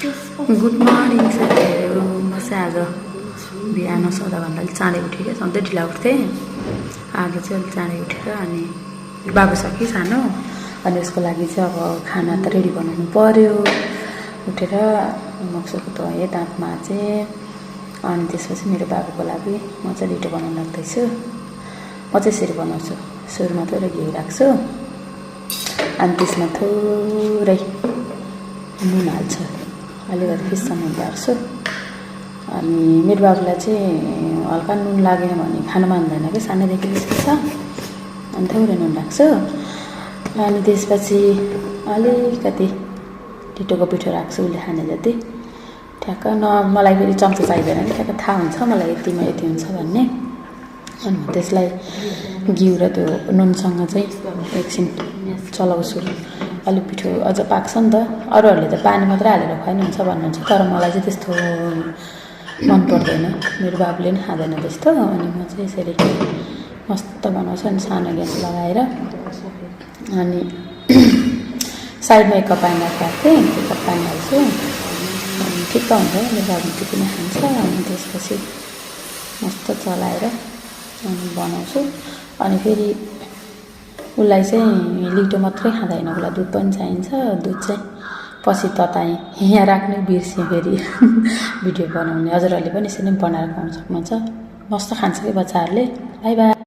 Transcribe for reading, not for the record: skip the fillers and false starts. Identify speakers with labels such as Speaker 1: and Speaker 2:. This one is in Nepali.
Speaker 1: गुड मर्निङ साथीहरू। म चाहिँ आज बिहान सदाभन्दा अलिक चाँडै उठेँ क्या, सधैँ ढिला उठ्थेँ। आज चाहिँ अलिक चाँडै उठेर अनि बाबु छ कि सानो, अनि उसको लागि चाहिँ अब खाना त रेडी बनाउनु पऱ्यो। उठेर मक्सुको धोएँ, दाँत माझेँ, अनि त्यसपछि मेरो बाबुको लागि म चाहिँ लिटो बनाउन लाग्दैछु। म चाहिँ यसरी बनाउँछु, सुरुमा थोरै घिउ राख्छु, अनि त्यसमा थोरै नुन हाल्छु, अलिकति फिस्सा नुन राख्छु। अनि मेरो बाबुलाई चाहिँ हल्का नुन लागेन भने खानु मान्दैन कि, सानैदेखि त्यस्तो छ, अनि थोरै नुन राख्छु। अनि त्यसपछि अलिकति लिटोको पिठो राख्छु, उसले खाने जति ठ्याक्क। मलाई फेरि चम्चा चाहिँदैन कि, ठ्याक्क थाहा हुन्छ मलाई यतिमा यति हुन्छ भन्ने। अनि त्यसलाई घिउ र त्यो नुनसँग चाहिँ एकछिन चलाउँछु। अलिक पिठो अझ पाक्छ नि त। अरूहरूले त पानी मात्रै हालेर खुवाइ हुन्छ भन्नुहुन्छ, तर मलाई चाहिँ त्यस्तो मन पर्दैन, मेरो बाबुले पनि खाँदैन त्यस्तो। अनि म चाहिँ यसरी मस्त बनाउँछु। अनि सानो ग्यास लगाएर अनि साइडमा एक कप पानी राखेको थिएँ, एक कप पानी हाल्छु, अनि ठिक्क हुन्छ। मेरो बाबुले त्यति नै खान्छ। अनि त्यसपछि मस्त चलाएर अनि बनाउँछु। अनि फेरि उसलाई चाहिँ लिटो मात्रै खाँदैन, उसलाई दुध पनि चाहिन्छ। दुध चाहिँ पछि तताएँ, यहाँ राख्नै बिर्सेँ फेरि भिडियो बनाउने। हजुरहरूले पनि यसरी नै बनाएर खुवाउन सक्नुहुन्छ, मस्त खान्छ कि बच्चाहरूले। By by.